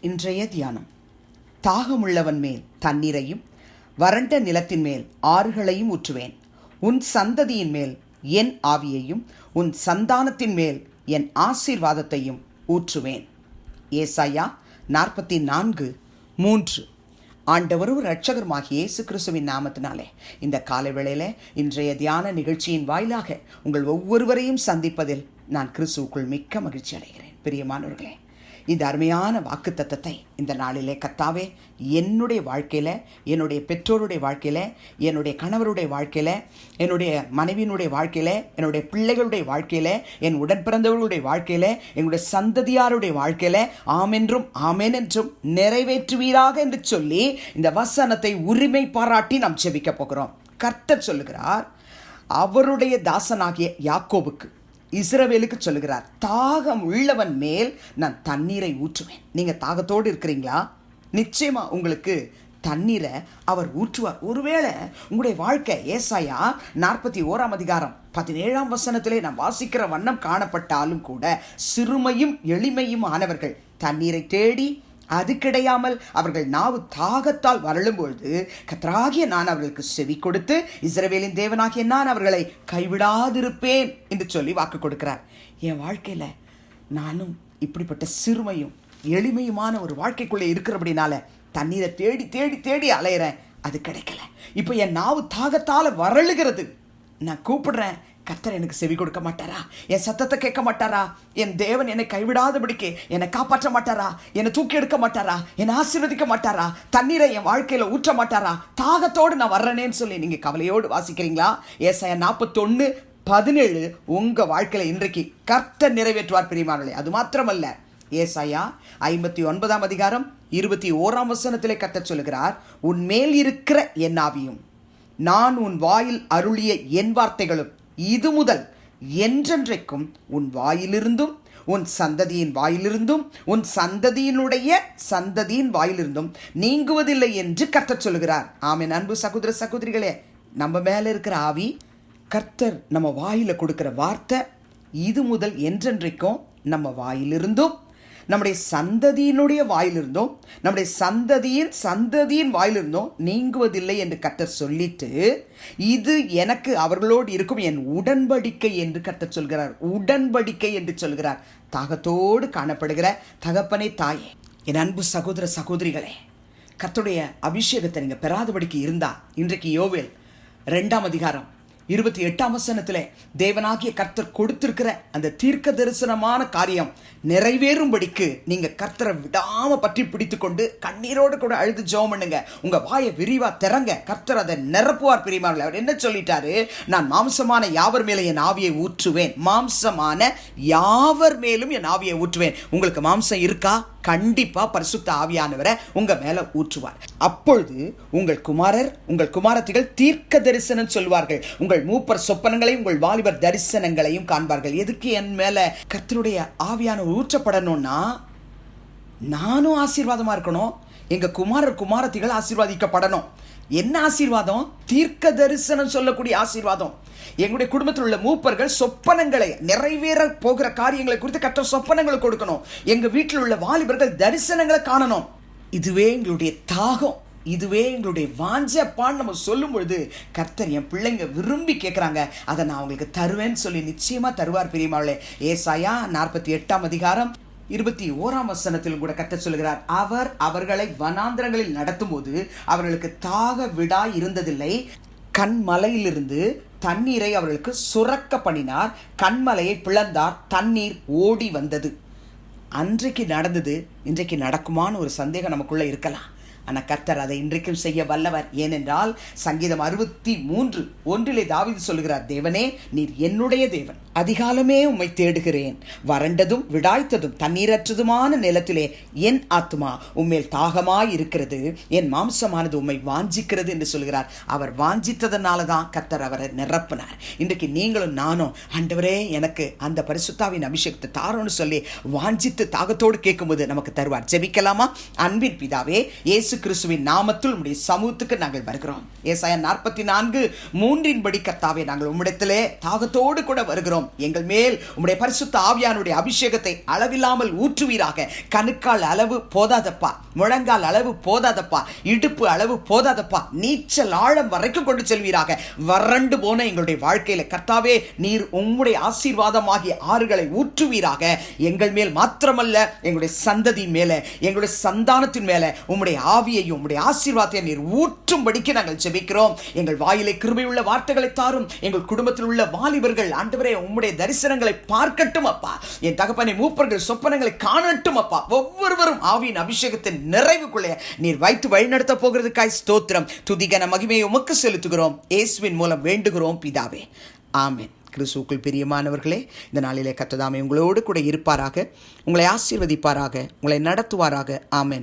இன்றைய தியானம். தாகமுள்ளவன் மேல் தண்ணீரையும் வறண்ட நிலத்தின் மேல் ஆறுகளையும் ஊற்றுவேன். உன் சந்ததியின் மேல் என் ஆவியையும் உன் சந்தானத்தின் மேல் என் ஆசீர்வாதத்தையும் ஊற்றுவேன். ஏசாயா 44:3. ஆண்டவரும் இரட்சகருமாகிய இயேசு கிறிஸ்துவின் நாமத்தினாலே இந்த காலை வேளையில இன்றைய தியான நிகழ்ச்சியின் வாயிலாக உங்கள் ஒவ்வொருவரையும் சந்திப்பதில் நான் கிறிஸ்துவுக்குள் மிக்க மகிழ்ச்சி அடைகிறேன். பிரியமானவர்களே, இந்த அருமையான வாக்குத்தத்தத்தை இந்த நாளிலே கர்த்தாவே என்னுடைய வாழ்க்கையில், என்னுடைய பெற்றோருடைய வாழ்க்கையில், என்னுடைய கணவருடைய வாழ்க்கையில், என்னுடைய மனைவியினுடைய வாழ்க்கையில், என்னுடைய பிள்ளைகளுடைய வாழ்க்கையில், என் உடன்பிறந்தவர்களுடைய வாழ்க்கையில், என்னுடைய சந்ததியாருடைய வாழ்க்கையில் ஆமென்றும் ஆமென் என்றும் நிறைவேற்றுவீராக என்று சொல்லி இந்த வசனத்தை உரிமை பாராட்டி நாம் ஜெபிக்க போகிறோம். கர்த்தர் சொல்லுகிறார், அவருடைய தாசனாகிய யாக்கோபுக்கு, இஸ்ரவேலுக்கு சொல்லுகிறார், தாகம் உள்ளவன் மேல் நான் தண்ணீரை ஊற்றுவேன். நீங்கள் தாகத்தோடு இருக்கிறீங்களா? நிச்சயமா உங்களுக்கு தண்ணீரை அவர் ஊற்றுவார். ஒருவேளை உங்களுடைய வாழ்க்கை ஏசாயா 41:17 வசனத்திலே நாம் வாசிக்கிற வண்ணம் காணப்பட்டாலும் கூட சிறுமையும் எளிமையும் ஆனவர்கள் தண்ணீரை தேடி அது கிடையாமல் அவர்கள் நாவு தாகத்தால் வரலும் பொழுது கர்த்தராகிய நான் அவர்களுக்கு செவி கொடுத்து இஸ்ரவேலின் தேவனாகிய நான் அவர்களை கைவிடாதிருப்பேன் என்று சொல்லி வாக்கு கொடுக்கிறார். என் வாழ்க்கையில் நானும் இப்படிப்பட்ட சிறுமையும் எளிமையுமான ஒரு வாழ்க்கைக்குள்ளே இருக்கிறபடினால தண்ணீரை தேடி தேடி தேடி அலையிறேன், அது கிடைக்கல. இப்போ என் நாவு தாகத்தால் வரலுகிறது. நான் கூப்பிடுறேன், கர்த்தர் எனக்கு செவி கொடுக்க மாட்டாரா? என் சத்தத்தை கேட்க மாட்டாரா? என் தேவன் என்னை கைவிடாதபடிக்கு என்னை காப்பாற்ற மாட்டாரா? என்னை தூக்கி எடுக்க மாட்டாரா? என்னை ஆசீர்வதிக்க மாட்டாரா? தண்ணீரை என் வாழ்க்கையில் ஊற்ற மாட்டாரா? தாகத்தோடு நான் வர்றேனேன்னு சொல்லி நீங்கள் கவலையோடு வாசிக்கிறீங்களா? ஏசாயா 41:17 உங்கள் வாழ்க்கையில் இன்றைக்கு கர்த்தர் நிறைவேற்றுவார். பிரியமானவர்களே, அது மாத்திரமல்ல, ஏசாயா 59:21 வசனத்திலே கர்த்தர் சொல்லுகிறார், உன் மேல் இருக்கிற என் ஆவியும் நான் உன் வாயில் அருளிய என் வார்த்தைகளும் இது முதல் என்றென்றைக்கும் உன் வாயிலிருந்தும் உன் சந்ததியின் வாயிலிருந்தும் உன் சந்ததியின் வாயிலிருந்தும் நீங்குவதில்லை என்று கர்த்தர் சொல்கிறார். ஆமென். அன்பு சகோதர சகோதரிகளே, நம்ம மேலே இருக்கிற ஆவி, கர்த்தர் நம்ம வாயில கொடுக்கிற வார்த்தை இது முதல் என்றென்றைக்கும் நம்ம வாயிலிருந்தும் நம்முடைய சந்ததியினுடைய வாயிலிருந்தோம் நம்முடைய சந்ததியின் வாயிலிருந்தோம் நீங்குவதில்லை என்று கர்த்தர் சொல்லிட்டு, இது எனக்கு அவர்களோடு இருக்கும் என் உடன்படிக்கை என்று கர்த்தர் சொல்கிறார். உடன்படிக்கை என்று சொல்கிறார். தாகத்தோடு காணப்படுகிற தகப்பனே, தாயே, என் அன்பு சகோதர சகோதரிகளே, கர்த்தருடைய அபிஷேகத்தை நீங்கள் பெறாதபடிக்கு இருந்தா இன்றைக்கு யோவேல் 2:28 வசனத்திலே தேவனாகிய கர்த்தர் கொடுத்திருக்கிற அந்த தீர்க்க தரிசனமான காரியம் நிறைவேறும்படிக்கு நீங்க கர்த்தரை விடாம பற்றி பிடித்து கொண்டு கண்ணீரோடு கூட அழுது ஜெபம் பண்ணுங்க. உங்க வாயை விரிவா திறங்க. கர்த்தர் அதை நிரப்புவார். பிரியமானவர்களே, அவர் என்ன சொல்லிட்டாரு? நான் மாம்சமான யாவர் மேலும் என் ஆவியை ஊற்றுவேன். மாம்சமான யாவர் மேலும் என் ஆவியை ஊற்றுவேன். உங்களுக்கு மாம்சம் இருக்கா? கண்டிப்பா பரிசுத்த ஆவியானவரை உங்க மேல ஊற்றுவார். அப்பொழுது உங்கள் குமாரத்திகள் தீர்க்க தரிசனம் சொல்வார்கள். உங்கள் மூப்பர் சொப்பனங்களையும் உங்கள் வாலிபர் தரிசனங்களையும் காண்பார்கள். எதுக்கு என் மேல கர்த்தருடைய ஆவியானவர் ஊற்றப்படணும்னா, நானும் ஆசீர்வாதமா இருக்கணும், எங்க குமாரத்திகள் ஆசீர்வாதிக்கப்படணும். என்ன ஆசீர்வாதம்? தீர்க்க தரிசனம் சொல்லக்கூடிய ஆசீர்வாதம். எங்களுடைய குடும்பத்தில் உள்ள மூப்பர்கள் சொப்பனங்களை, நிறைவேற போகிற காரியங்களை குறித்து கர்த்தர் சொப்பனங்களை கொடுக்கணும். எங்க வீட்டில் உள்ள வாலிபர்கள் தரிசனங்களை காணணும். இதுவே எங்களுடைய தாகம், இதுவே எங்களுடைய வாஞ்சப்பான்னு நம்ம சொல்லும் பொழுது கர்த்தர் என் பிள்ளைங்க விரும்பி கேட்குறாங்க, அதை நான் அவங்களுக்கு தருவேன்னு சொல்லி நிச்சயமா தருவார். பிரியமானவர்களே, ஏசாயா 48:21 வசனத்திலும் கூட கர்த்தர் சொல்கிறார், அவர் அவர்களை வனாந்திரங்களில் நடத்தும் போது அவர்களுக்கு தாக விடாய் இருந்ததில்லை. கண்மலையிலிருந்து தண்ணீரை அவர்களுக்கு சுரக்க பண்ணினார். கண்மலையை பிளந்தார், தண்ணீர் ஓடி வந்தது. அன்றைக்கு நடந்தது இன்றைக்கு நடக்குமான்னு ஒரு சந்தேகம் நமக்குள்ள இருக்கலாம். ஆனால் கர்த்தர் அதை இன்றைக்கும் செய்ய வல்லவர். ஏனென்றால் சங்கீதம் 63:1 தாவீது சொல்லுகிறார், தேவனே, நீர் என்னுடைய தேவன், அதிகாலமே உம்மை தேடுகிறேன். வறண்டதும் விடாய்த்ததும் தண்ணீரற்றதுமான நிலத்திலே என் ஆத்துமா உம்மேல் தாகமாய் இருக்கிறது, என் மாம்சமானது உம்மை வாஞ்சிக்கிறது என்று சொல்கிறார். அவர் வாஞ்சித்ததனால தான் கர்த்தர் அவரை நிரப்பினார். இன்றைக்கு நீங்களும் நானும், ஆண்டவரே எனக்கு அந்த பரிசுத்தாவின் அபிஷேகத்தை தாரோன்னு சொல்லி வாஞ்சித்து தாகத்தோடு கேட்கும்போது நமக்கு தருவார். ஜெபிக்கலாமா? அன்பின் பிதாவே, இயேசு இயேசு கிறிஸ்துவின் நாமத்தில் உம்முடைய சமூகத்துக்கு நாங்கள் வருகிறோம். ஏசாயா 44:3 கர்த்தாவே, நாங்கள் உம்மிடத்திலே தாகத்தோடு கூட வருகிறோம். எங்கள் மேல் உம்முடைய பரிசுத்த ஆவியானுடைய அபிஷேகத்தை அளவில்லாமல் ஊற்றுவீராக. கணுக்கால் அளவு போதாதப்பா, முழங்கால் அளவு போதாதப்பா, இடுப்பு அளவு போதாதப்பா, நீச்சல் ஆழம் வரைக்கும் கொண்டு செல்வீராக. வறண்டு போன எங்களுடைய வாழ்க்கையில கர்த்தாவே, நீர் உம்முடைய ஆசீர்வாதமாகிய ஆறுகளை ஊற்றுவீராக. எங்கள் மேல் மாத்திரமல்ல, எங்களுடைய சந்ததி மேல, எங்களுடைய சந்தானத்தின் மேல உம்முடைய ஆவியையும் உம்முடைய ஆசீர்வாதத்தை நீர் ஊற்றும்படிக்கு நாங்கள் ஜெபிக்கிறோம். எங்கள் வாயிலை கிருபையுள்ள வார்த்தைகளை தாரும். எங்கள் குடும்பத்தில் உள்ள வாலிபர்கள் ஆண்டவரே உம்முடைய தரிசனங்களை பார்க்கட்டும் அப்பா. என் தகப்பனை மூப்பர்கள் சொப்பனங்களை காணட்டும் அப்பா. ஒவ்வொருவரும் ஆவியின் அபிஷேகத்தின் நிறைவுக்குள்ளே நீர் வைத்து வழிநடத்த போகிறதுக்காய் ஸ்தோத்திரம். துதிகன மகிமையை உமக்கு செலுத்துகிறோம். இயேசுவின் மூலம் வேண்டுகிறோம் பிதாவே, ஆமென். கிறிஸ்துவுக்குள் பிரியமானவர்களே, இந்த நாளிலே கர்த்தர் தாமே உங்களோடு கூட இருப்பாராக, உங்களை ஆசீர்வதிப்பாராக, உங்களை நடத்துவாராக. ஆமென்.